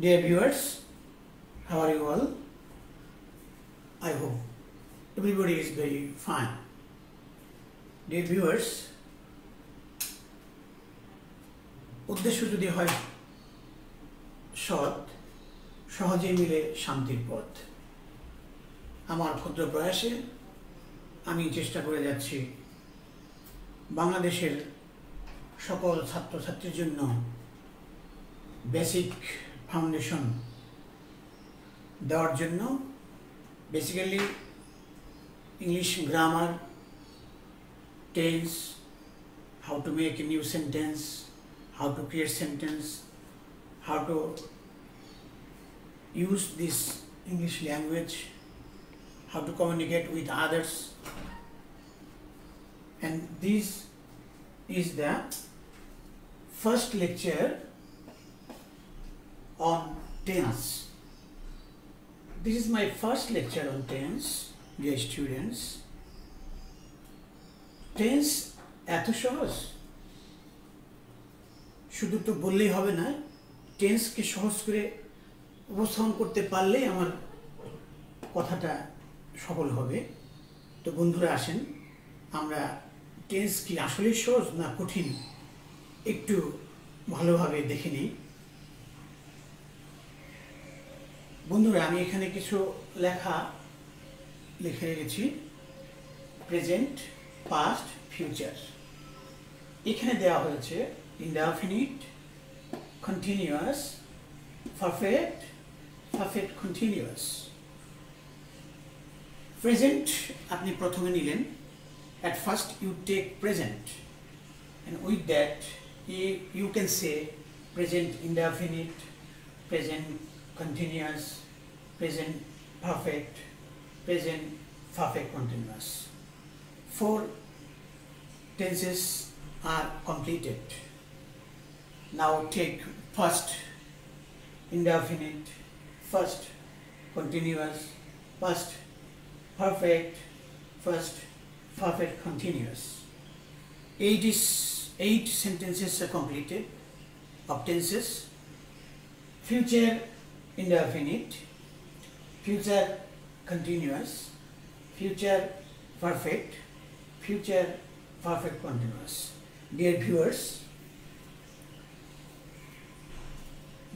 Dear viewers, how are you all? I hope everybody is very fine. Dear viewers, উদ্দেশ্য যদি হয় সৎ, সহজেই মিলে শান্তির পথ। আমার ক্ষুদ্র প্রয়াসে আমি চেষ্টা করে যাচ্ছি বাংলাদেশের সকল ছাত্রছাত্রীর জন্য বেসিক ফাউন্ডেশন দেওয়ার জন্য। Basically English grammar, tense, how to make a new sentence, how to create sentence, how to use this English language, how to communicate with others, and this is the first lecture on tense. This is my first lecture on tense, dear students. Tense এত সহজ, শুধু তো বললেই হবে না, টেন্সকে সহজ করে উপস্থাপন করতে পারলেই আমার কথাটা সফল হবে। তো বন্ধুরা আসেন, আমরা টেন্স কি আসলেই সহজ না কঠিন একটু ভালোভাবে দেখে নিই। বন্ধুরা, আমি এখানে কিছু লেখা লিখে রেখেছি, প্রেজেন্ট, পাস্ট, ফিউচার। এখানে দেওয়া হয়েছে indefinite, continuous, perfect, perfect continuous. Present আপনি প্রথমে নিলেন, at first you take present, and with that you can say present indefinite, present continuous, present perfect, present perfect continuous. 4 tenses are completed. Now take first indefinite, first continuous, first perfect, first perfect continuous. 8 sentences are completed of tenses. Future indefinite, future continuous, future perfect, future perfect continuous. Dear viewers,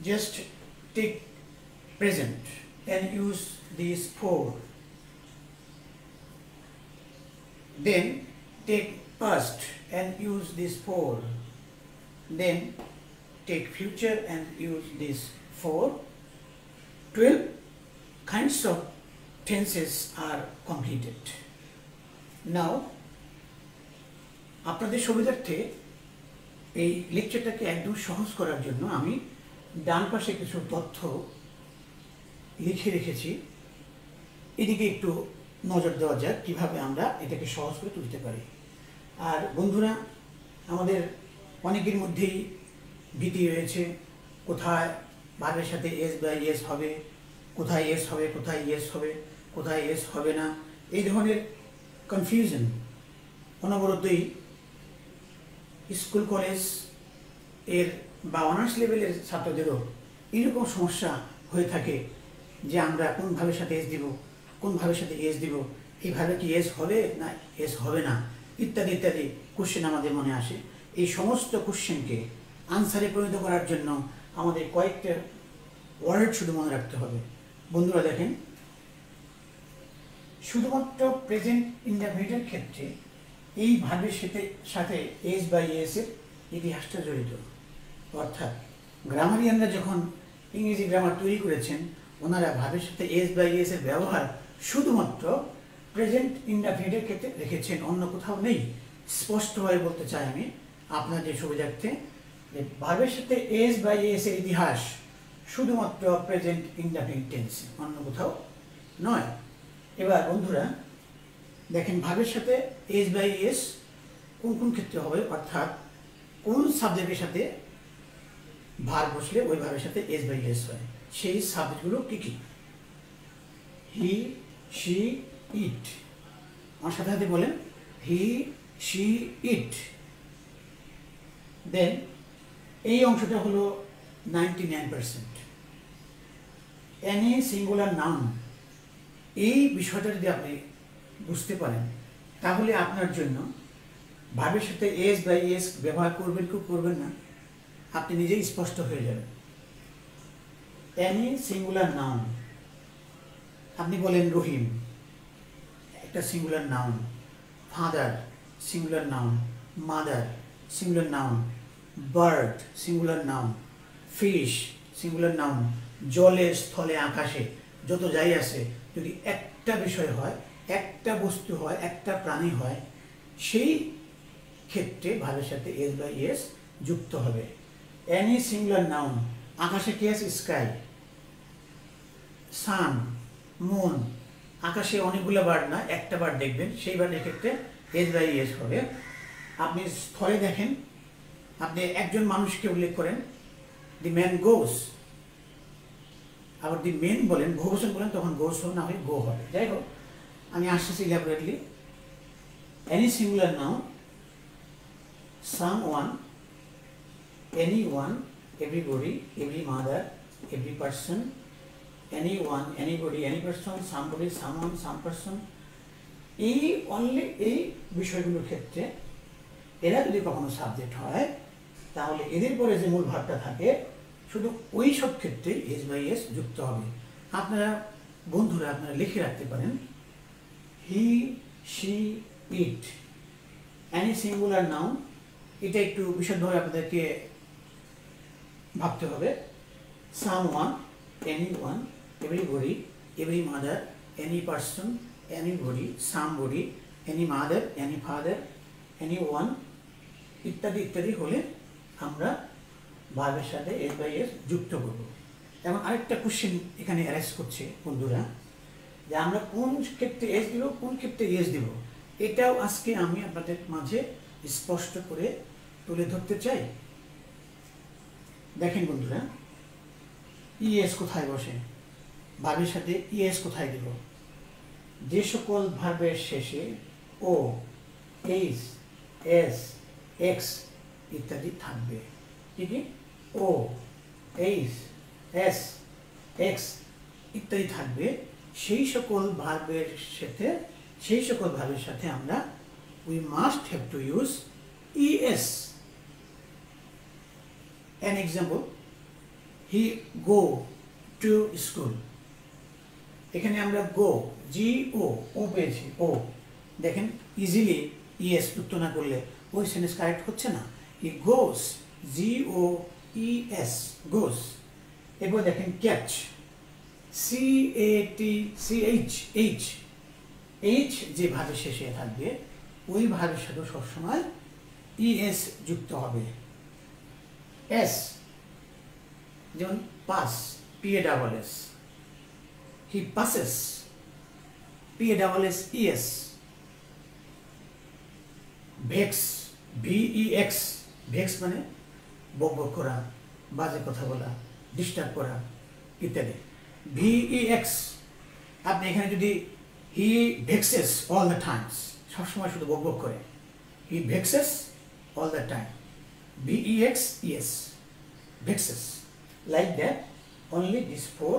just take present and use these 4. Then take past and use these 4. Then take future and use these 4. 12 kinds of tenses are completed. Now, আপনাদের সুবিধার্থে এই লেকচারটাকে একদম সহজ করার জন্য আমি ডান পাশে কিছু তথ্য লিখে রেখেছি। এদিকে একটু নজর দেওয়া যাক কিভাবে আমরা এটাকে সহজ করে তুলতে পারি। আর বন্ধুরা, আমাদের অনেকের মধ্যেই ভীতি রয়েছে, কোথায় ভার্বের সাথে এস বা ইয়েস হবে, কোথায় এস হবে, কোথায় ইয়েস হবে, কোথায় এস হবে না, এই ধরনের কনফিউশন অনবরতই স্কুল কলেজ এর বা অনার্স লেভেলের ছাত্রদেরও এরকম সমস্যা হয়ে থাকে যে আমরা কোন ভাবের সাথে এস দিব, কোন ভাবের সাথে এস দিব, এইভাবে কি এস হবে না এস হবে না, ইত্যাদি ইত্যাদি কোশ্চেন আমাদের মনে আসে। এই সমস্ত কোশ্চেনকে আনসারে পরিণত করার জন্য আমাদের কয়েকটা ওয়ার্ড শুধু মনে রাখতে হবে। বন্ধুরা দেখেন, শুধুমাত্র প্রেজেন্ট ইনডেফিনিটের ক্ষেত্রে এই ভাবের সাথে এস বা ইএস এর ইতিহাসটা জড়িত। অর্থাৎ গ্রামারিয়ানরা যখন ইংরেজি গ্রামার তৈরি করেছেন, ওনারা ভাবের সাথে এস বা ইএস এর ব্যবহার শুধুমাত্র প্রেজেন্ট ইনডেফিনিটের ক্ষেত্রে রেখেছেন, অন্য কোথাও নেই। স্পষ্টভাবে বলতে চাই আমি আপনাদের সুবিধার্থে যে ভাবের সাথে এস বা ইএস এর ইতিহাস শুধুমাত্র প্রেজেন্ট ইনডেফিনিট টেন্সে, অন্য কোথাও নয়। এবার বন্ধুরা দেখেন, ভাবের সাথে এস বাই এস কোন কোন ক্ষেত্রে হবে, অর্থাৎ কোন সাবজেক্টের সাথে ভার বসলে ওই ভাবের সাথে এস বাই এস হয়, সেই সাবজেক্টগুলো কি কি? হি, শি, ইট। আমার সাথে সাথে বলেন, হি, শি, ইট। দেন এই অংশটা হলো 99%। এনি সিঙ্গুলার নাউন, এই বিষয়টা যদি আপনি বুঝতে পারেন তাহলে আপনার জন্য ভার্বের সাথে এস বাই এস ব্যবহার করবেন কি করবেন না আপনি নিজেই স্পষ্ট হয়ে যাবেন। এনি সিঙ্গুলার নাউন, আপনি বলেন রহিম, একটা singular noun. Father singular noun, mother singular noun, bird singular noun, fish singular noun. জলে, স্থলে, আকাশে যত যাই আছে, যদি একটা বিষয় হয়, একটা বস্তু হয়, একটা প্রাণী হয়, সেই ক্ষেত্রে ভার্বের সাথে এস বাই এস যুক্ত হবে। এনি সিঙ্গুলার নাউন, আকাশে কি আছে? স্কাই, সান, মুন। আকাশে অনেকগুলো বার্ড না, একটা বার্ড দেখবেন, সেই বার্ডের ক্ষেত্রে এস বাই এস হবে। আপনি স্থলে দেখেন, আপনি একজন মানুষকে উল্লেখ করেন, দি ম্যান গোস। আবার দি মেন বলেন, বহুবচন বলেন, তখন গোস না হয় গো হবে। যাই হোক, আমি আসতেছি elaborately. Any singular noun, someone, anyone, everybody, every mother, every person, anyone, anybody, any person, somebody, someone, some person, এই অনলি এই বিষয়গুলোর ক্ষেত্রে এরা যদি কখনো সাবজেক্ট হয় তাহলে এদের পরে যে মূল ভাবটা থাকে শুধু ওই সব ক্ষেত্রে এস বাই এস যুক্ত হবে। আপনারা বন্ধুরা আপনারা লিখে রাখতে পারেন, he, she, it, any singular noun. এটা একটু বিশদভাবে আপনাদেরকে ভাবতে হবে। Someone, anyone, everybody, every mother, any person, anybody, somebody, any mother, any father, anyone ইত্যাদি ইত্যাদি হলে আমরা ভার্বের সাথে এস বাই এস যুক্ত করব। এবং আরেকটা কোশ্চেন এখানে অ্যারেজ করছে বন্ধুরা, যে আমরা কোন ক্ষেত্রে এস দিব, কোন ক্ষেত্রে এস দিব, এটাও আজকে আমি আপনাদের মাঝে স্পষ্ট করে তুলে ধরতে চাই। দেখেন বন্ধুরা, ইএস কোথায় বসে, ভার্বের সাথে ইএস কোথায় দিব? যে সকল ভার্বের শেষে ও, এইস, এস, এক্স ইত্যাদি থাকবে, কি কি? ও, এইস, এস, এক্স ইত্যাদি থাকবে, সেই সকল ভার্বের সাথে আমরা we must have to use es. An example, he go to school. এখানে আমরা go, ও পেয়েছি, ও। দেখেন ইজিলি ইএস যুক্ত না করলে ওই সেন্টেন্স কারেক্ট হচ্ছে না। হি গোস, GOES, গোস। এরপর দেখেন ক্যাচ, CATCH, এইচ যে ভার্বের শেষে থাকবে ওই ভার্বের সাথে সবসময় ইএস যুক্ত হবে। এস যেমন pass, PASS, he passes, PASSES, vex, VEX, vex মানে বকবক করা, বাজে কথা বলা, ডিস্টার্ব করা ইত্যাদি। VEX, আপনি এখানে যদি he vexes all the times, সবসময় শুধু বকবক করে, he vexes all the time, VEX, ES, vexes, like that. only these four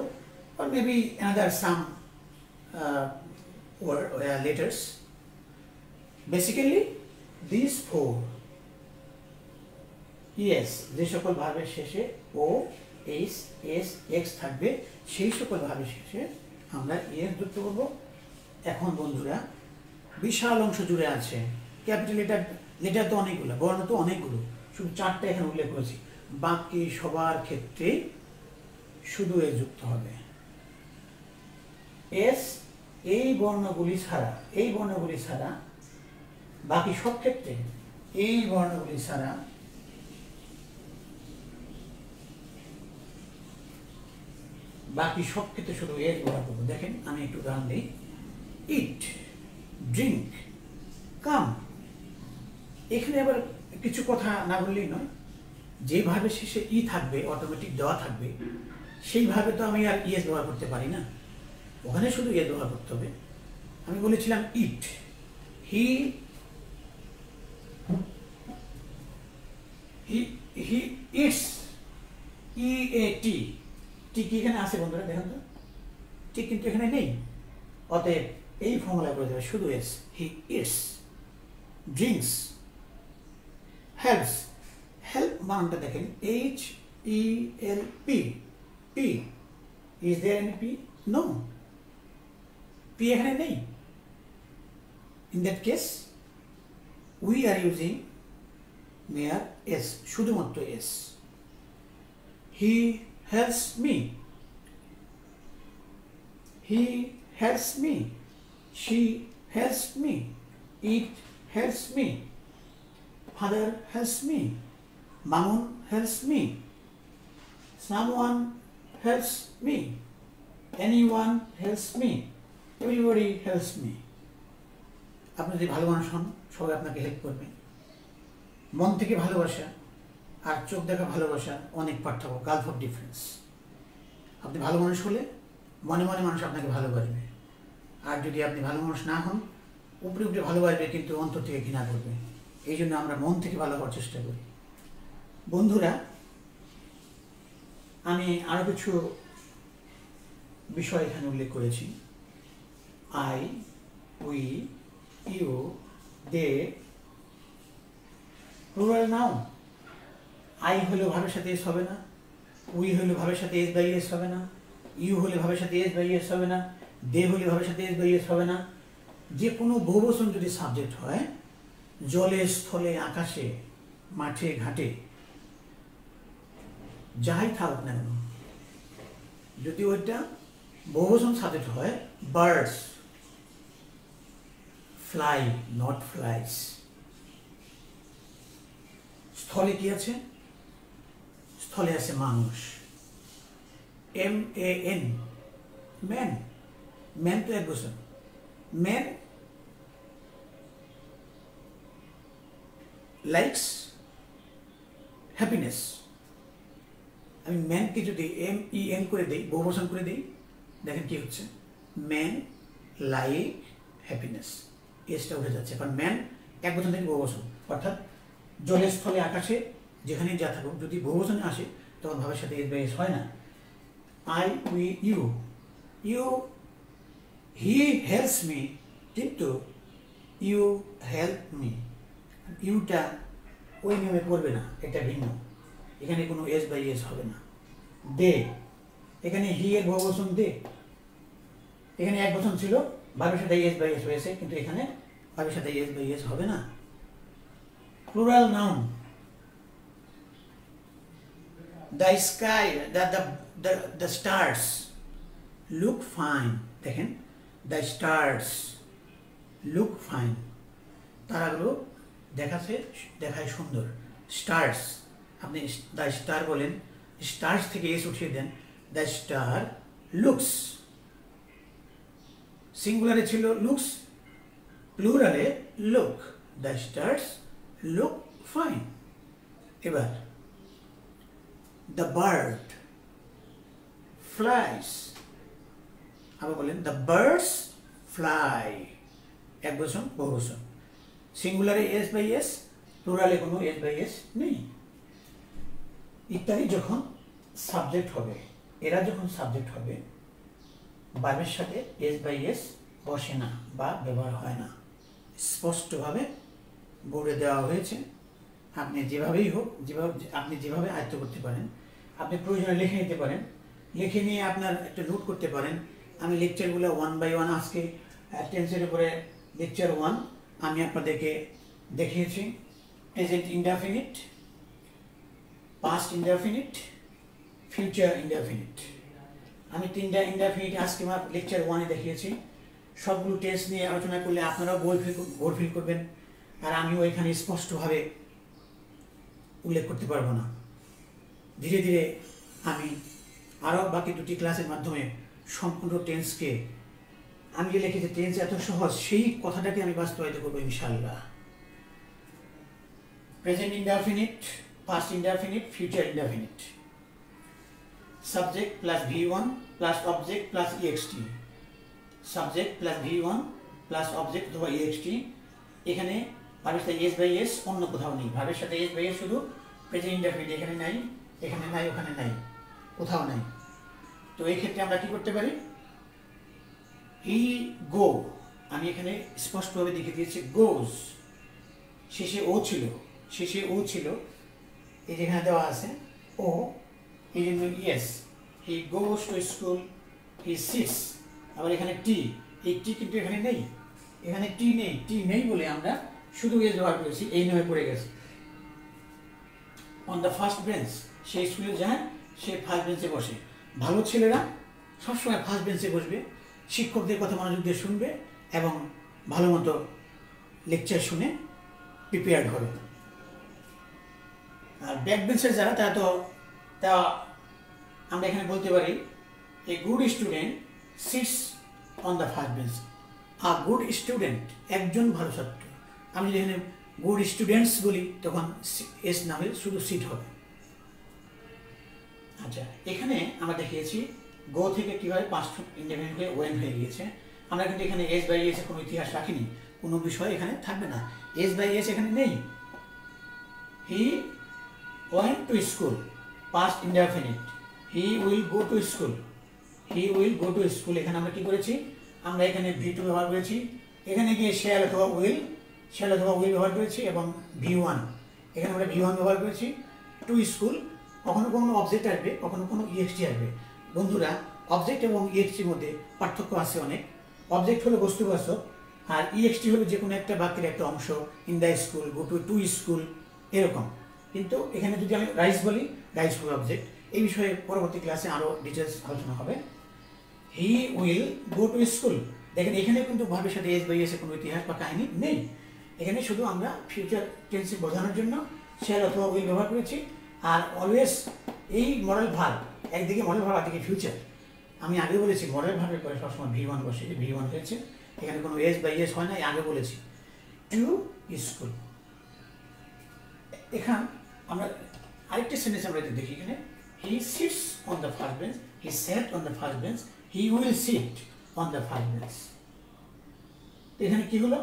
or maybe another some letters. Basically these four, yes, যে সকল ভার্বের শেষে ও, এইস, এস, এক্স থাকবে সেই সকল ভার্বের শেষে আমরা এস যুক্ত করব। এখন বন্ধুরা বিশাল অংশ জুড়ে আছে, ক্যাপিটাল লেটার তো অনেকগুলো, বর্ণ তো অনেকগুলো, শুধু 4টা এখানে উল্লেখ করেছি, বাকি সবার ক্ষেত্রে শুধু এস যুক্ত হবে। এস এই বর্ণগুলি ছাড়া বাকি সব ক্ষেত্রে এই বর্ণগুলি ছাড়া বাকি সব ক্ষেত্রে শুধু এস ব্যবহার করবো। দেখেন আমি একটু উদাহরণ দিই, ইট, ড্রিঙ্ক, কাম। এখানে আবার কিছু কথা না বললেই নয়, যে ভার্বের শেষে ই থাকবে, অটোমেটিক দেওয়া থাকবে, সেইভাবে তো আমি আর ইএস ব্যবহার করতে পারি না, ওখানে শুধু এস ব্যবহার করতে হবে। আমি বলেছিলাম ইট, হি ইটস, EAT, টি কি এখানে আছে বন্ধুরা? দেখেন তো, ঠিক কিন্তু এখানে নেই, অতএব এই ফর্মুলা করে দেবে শুধু S. He eats, drinks, helps, help বানানটা দেখেন HELP, P, is there any P? No, P এখানে নেই। In that case we are using mere S, শুধুমাত্র এস। He helps me, he helps me, she helps me, it helps me, father helps me, Mamun helps me, someone helps me, anyone helps me, everybody helps me. আপনি যদি ভালো মানুষ হন সবাই আপনাকে help করবে। মন থেকে ভালোবাসা আর চোখ দেখা ভালোবাসা অনেক পার্থক্য, গালফ অফ ডিফারেন্স। আপনি ভালো মানুষ হলে মনে মনে মানুষ আপনাকে ভালোবাসবে, আর যদি আপনি ভালো মানুষ না হন উপরে উপরে ভালোবাসবে কিন্তু অন্তর থেকে ঘৃণা করবে। এই জন্য আমরা মন থেকে ভালো হওয়ার চেষ্টা করি। বন্ধুরা, আমি আরও কিছু বিষয় এখানে উল্লেখ করেছি। I, we, you, they, plural noun. I হলেও ভাবের সাথে এস হবে না, উই হলেও ভাবের সাথে এস বাই এস হবে না, ইউ হলে ভাবের সাথে এস বাই এস হবে না, দে হলে ভাবের সাথে এস বাই এস হবে না। যে কোনো বহুবচন যদি সাবজেক্ট হয়, জলে, স্থলে, আকাশে, মাঠে, ঘাটে, যাই থাকুক না কেন, যদি ওইটা বহুবচন সাবজেক্ট হয়, বার্ডস ফ্লাই, নট ফ্লাইস। স্থলে কি আছে? স্থলে আছে মানুষ, MAN, ম্যান। ম্যান তো এক বছর, ম্যান লাইকস হ্যাপিনেস। আমি ম্যানকে যদি MEN করে দিই, বহুবচন করে দিই, দেখেন কি হচ্ছে, ম্যান লাইক হ্যাপিনেস, এসটা উঠে যাচ্ছে, কারণ ম্যান এক বচন থেকে বহুবচন। অর্থাৎ জলের, স্থলে, আকাশে, যেখানে যা থাকুক, যদি বহুবচনে আসে তখন ভাবের সাথে এস বাই এস হয় না। I, we, you, you, he helps me, কিন্তু ইউ হেল্প মি, ইউটা ওই নিয়মে পড়বে না, এটা ভিন্ন। এখানে কোনো এস বাই এস হবে না। দে, এখানে হি এর বহুবচন দে, এখানে এক বচন ছিল, ভাবের সাথে এস বাই এস হয়েছে, কিন্তু এখানে ভাবের সাথে এস বাই এস হবে না। Plural noun, the sky, the stars look fine. দেখেন, দ্য স্টার্স লুক ফাইন, তারাগুলো দেখায় সুন্দর। স্টার্স, আপনি দ্য স্টার বলেন, স্টার্স থেকে এস উঠিয়ে দেন, দ্য স্টার লুকস। সিঙ্গুলারে ছিল লুকস, প্লুরালে look, the stars look fine. এবার দ্য বার্ড ফ্লাইস, আবার বলেন দ্য বার্ডস ফ্লাই, এক বচন, বহুবচন। সিঙ্গুলারে এস বাই এস, প্লুরালে কোনো এস বাই এস নেই। ইত্যাদি যখন সাবজেক্ট হবে, এরা যখন সাবজেক্ট হবে, ভার্বের সাথে এস বাই এস বসে না বা ব্যবহার হয় না, স্পষ্টভাবে বোর্ডে দেওয়া হয়েছে। আপনি যেভাবেই হোক, আপনি যেভাবে আয়ত্ত করতে পারেন, আপনি প্রয়োজনে লিখে নিতে পারেন, লিখে নিয়ে আপনার একটা নোট করতে পারেন। আমি লেকচারগুলো 1 বাই 1, আজকে টেন্সের উপরে লেকচার 1 আমি আপনাদেরকে দেখিয়েছি। Present indefinite, past indefinite, future indefinite. আমি 3টা ইনডেফিনিট আজকে আমার লেকচার 1-এ দেখিয়েছি। সবগুলো টেন্স নিয়ে আলোচনা করলে আপনারাও বোর ফিল করবেন, আর আমিও এখানে স্পষ্টভাবে উল্লেখ করতে পারবো না। ধীরে ধীরে আমি আরও বাকি 2টি ক্লাসের মাধ্যমে সম্পূর্ণ টেন্সকে, আমি যে লিখেছি টেন্স এত সহজ, সেই কথাটাকে আমি বাস্তবায়িত করবো ইনশাআল্লাহ। Present indefinite, past indefinite, future indefinite. Subject plus V1 plus object plus EXT, subject plus V1 plus object অথবা EXT। এখানে ভাবের সাথে এস বাই এস অন্য কোথাও নেই, ভাবের সাথে এস বাই এস শুধু প্রেজেন্ট ইনডেফিনিট, এখানে নাই, এখানে নাই, ওখানে নাই, কোথাও নাই। তো এই ক্ষেত্রে আমরা কি করতে পারি, হি গো, আমি এখানে স্পষ্টভাবে লিখে দিয়েছি গোজ, শেষে ও ছিল, এই যেখানে দেওয়া আছে ও, এই জন্য yes. He goes to school, he sits. আবার এখানে টি, এই টি কিন্তু এখানে নেই, এখানে টি নেই বলে আমরা শুধু এস ব্যবহার করেছি, এই নামে পড়ে গেছে। অন দ্য ফার্স্ট বেঞ্চ, সে স্কুলে যায়, সে ফার্স্ট বেঞ্চে বসে। ভালো ছেলেরা সবসময় ফার্স্ট বেঞ্চে বসবে, শিক্ষকদের কথা মনোযোগ দিয়ে শুনবে এবং ভালো মতো লেকচার শুনে প্রিপেয়ার্ড হবে। আর ব্যাক বেঞ্চের যারা, তা আমরা এখানে বলতে পারি a good student seats on the first bench. A good student, একজন ভালো ছাত্র। আমি যদি এখানে গুড স্টুডেন্টস বলি তখন এস না হলে শুধু সিট হবে। আচ্ছা, এখানে আমরা দেখিয়েছি গো থেকে কীভাবে পাস্ট ইন্ডিপেন্ডেন্ট হয়ে ওয়েন হয়ে গিয়েছে। আমরা কিন্তু এখানে এস বাই এস কোনো ইতিহাস রাখিনি, কোনো বিষয় এখানে থাকবে না, এস বাই এস এখানে নেই। He went to school, past indefinite. He will go to school, এখানে আমরা কি করেছি, আমরা এখানে ভি2 ব্যবহার করেছি, এখানে গিয়ে শ্যাল অথবা উইল ব্যবহার করেছি এবং ভি1, এখানে আমরা ভি1 ব্যবহার করেছি। টু স্কুল, কখনো কখনো অবজেক্ট আসবে, কখনো কোনো ইএক্সটি আসবে। বন্ধুরা, অবজেক্ট এবং ইএক্সটির মধ্যে পার্থক্য আছে অনেক। অবজেক্ট হলো বস্তুবাচক, আর ইএক্সটি হলো যে কোনো একটা বাক্যের একটা অংশ, in the school, go to school, এরকম। কিন্তু এখানে যদি আমি রাইস বলি, রাইস হলো অবজেক্ট। এই বিষয়ে পরবর্তী ক্লাসে আরও ডিটেলস আলোচনা হবে। He will go to school, দেখেন এখানে কিন্তু ভাবের সাথে এস বাই এসে কোনো ইতিহাস বা কাহিনী নেই, এখানে শুধু আমরা ফিউচার টেন্সে বোঝানোর জন্য শ্যাল অথবা উইল ব্যবহার করেছি। আর অলওয়েজ এই মডেল ভার্ব, একদিকে মডেল ভার্ব একদিকে ফিউচার। আমি আগে বলেছি মডেল ভার্বের পরে সবসময় ভি1 বসে, ভি1 হয়েছে, এখানে কোনো এস বাই এস হয় না, আগে বলেছি। টু স্কুল, এখানে আমরা আরেকটি সেন্টেন্স আমরা দেখি, এখানে he sits on the first bench, he sat on the first bench, he will sit on the first bench. এখানে কি হলো,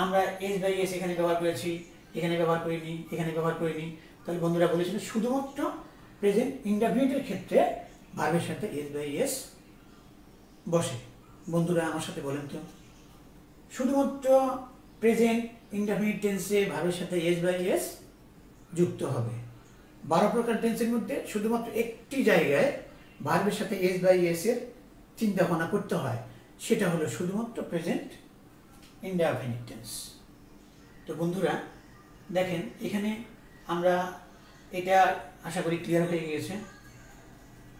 আমরা এস বাই এস এখানে ব্যবহার করেছি, এখানে ব্যবহার করিনি। তাহলে বন্ধুরা বলেছিল শুধুমাত্র প্রেজেন্ট ইনডেফিনিটের ক্ষেত্রে ভার্বের সাথে এস বাই এস বসে। বন্ধুরা আমার সাথে বলেন তো, শুধুমাত্র প্রেজেন্ট ইনডেফিনিট টেন্সে ভার্বের সাথে এস বাই এস যুক্ত হবে। 12 প্রকার টেন্সের মধ্যে শুধুমাত্র একটি জায়গায় ভার্বের সাথে এস বাই এস এর চিন্তা ভাবনা করতে হয়, সেটা হলো শুধুমাত্র প্রেজেন্ট ইনডেফিনিট টেন্স। তো বন্ধুরা দেখেন, এখানে আমরা এটা আশা করি ক্লিয়ার হয়ে গিয়েছে।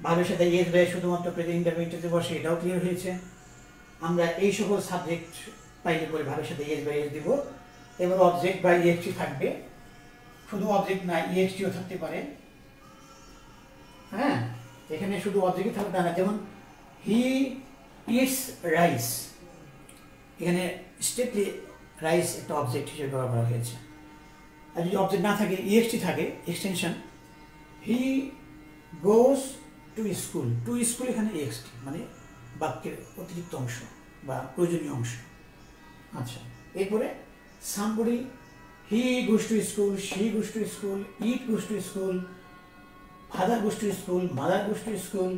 ভার্বের সাথে এস বাই শুধুমাত্র প্রেজেন্ট ইনডেফিনিট টেন্সে বসে, এটাও ক্লিয়ার হয়েছে। আমরা এই সকল সাবজেক্ট পাইলে পরে ভার্বের সাথে এস বাই এস দিব। এবার অবজেক্ট বা ইএক্সটি থাকবে, শুধু অবজেক্ট না ইএক্সটিও থাকতে পারে। হ্যাঁ, এখানে শুধু অবজেক্টই থাকবে না, যেমন হি ইটস রাইস, এখানে স্টেটলি রাইস একটা অবজেক্ট হিসেবে ব্যবহার করা হয়েছে। আর যদি অবজেক্ট না থাকে, ইএক্সটি থাকে, extension, he goes to school, এখানে এক্সটি মানে বাক্যের অতিরিক্ত অংশ বা প্রয়োজনীয় অংশ। আচ্ছা, এরপরে somebody, he goes to school, she goes to school, it goes to school, father goes to school, mother goes to school,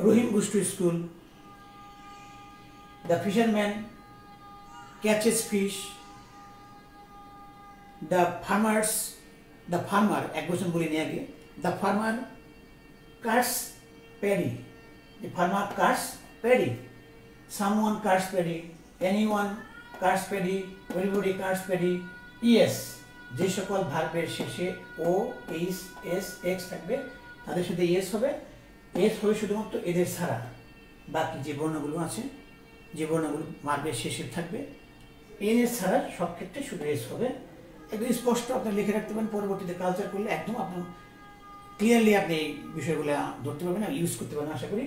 Rahim goes to school, the fisherman catches fish, the farmer এক বছর বলিনি আগে, the farmer cuts paddy, someone cuts paddy, anyone cuts paddy, everybody cuts paddy। yes, যে সকল ভার্বের শেষে ও, H, S, x থাকবে তাদের সাথে এস হবে। এস হবে শুধুমাত্র এদের ছাড়া, বাকি যে বর্ণগুলো আছে, যে বর্ণগুলো ভার্বের শেষে থাকবে, এন এস ছাড়া সব ক্ষেত্রে শুধু এস হবে। একদম স্পষ্ট আপনি লিখে রাখতে পারেন, পরবর্তীতে কালচার করলে একদম আপনার ক্লিয়ারলি আপনি এই বিষয়গুলো ধরতে পারবেন, ইউজ করতে পারবেন আশা করি।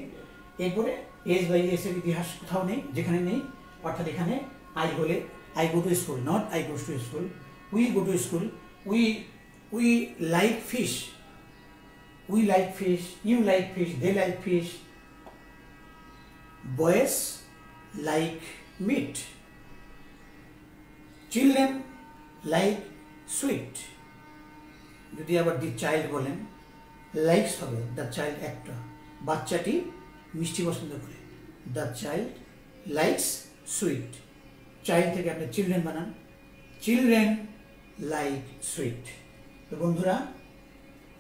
এরপরে এস বাই এস এর ইতিহাস কোথাও নেই, যেখানে নেই, অর্থাৎ এখানে আই হলে I go to school, not I goes to school. We go to school, we like fish, you like fish, they like fish, boys like meat, children like sweet। যদি আবার দি চাইল্ড বলেন, likes হবে the child একটা, বাচ্চাটি মিষ্টি পছন্দ করে। The child likes sweet. Child থেকে আপনি চিলড্রেন বানান, চিলড্রেন লাইক সুইট। তো বন্ধুরা,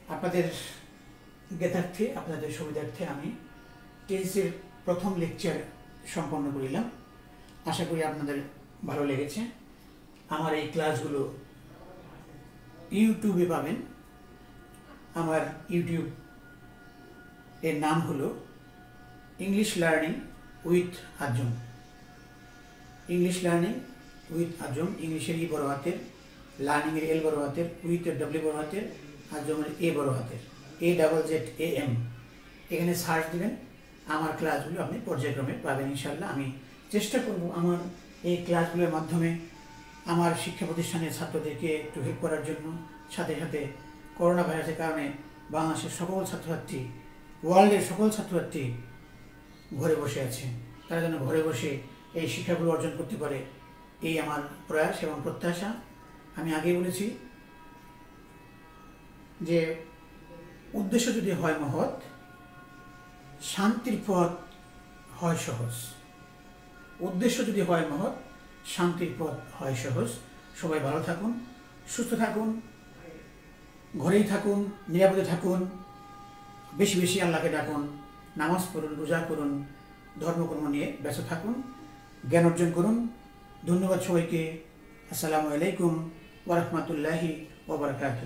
আপনাদের জ্ঞাতার্থে, আপনাদের সুবিধার্থে আমি টেন্সের প্রথম লেকচার সম্পন্ন করিলাম। আশা করি আপনাদের ভালো লেগেছে। আমার এই ক্লাসগুলো ইউটিউবে পাবেন। আমার ইউটিউব এর নাম হলো English learning with Azam. English learning with Azam, ইংলিশের ই বড় হাতের, লার্নিংয়ের এল বড় হাতের, উইথের ডব্লিউ বড় হাতের, আজমের এ বড় হাতের, AZZAM। এখানে সার্চ দিবেন, আমার ক্লাসগুলো আপনি পর্যায়ক্রমে পাবেন ইনশাল্লাহ। আমি চেষ্টা করব আমার এই ক্লাসগুলোর মাধ্যমে আমার শিক্ষা প্রতিষ্ঠানের ছাত্রদেরকে একটু হেল্প করার জন্য। সাথে সাথে করোনা ভাইরাসের কারণে বাংলাদেশের সকল ছাত্রছাত্রী, ওয়ার্ল্ডের সকল ছাত্রছাত্রী ঘরে বসে আছে, তারা যেন ঘরে বসে এই শিক্ষাগুলো অর্জন করতে পারে, এই আমার প্রয়াস এবং প্রত্যাশা। আমি আগেই বলেছি যে উদ্দেশ্য যদি হয় মহৎ, শান্তির পথ হয় সহজ। উদ্দেশ্য যদি হয় মহৎ, শান্তির পথ হয় সহজ। সবাই ভালো থাকুন, সুস্থ থাকুন, ঘরেই থাকুন, নিরাপদে থাকুন, বেশি বেশি আল্লাহকে ডাকুন, নামাজ পড়ুন, রোজা করুন, ধর্মকর্ম নিয়ে ব্যস্ত থাকুন, জ্ঞান অর্জন করুন। ধন্যবাদ সবাইকে। আসসালামু আলাইকুম ওয়া রাহমাতুল্লাহি ওয়া বারাকাতুহু।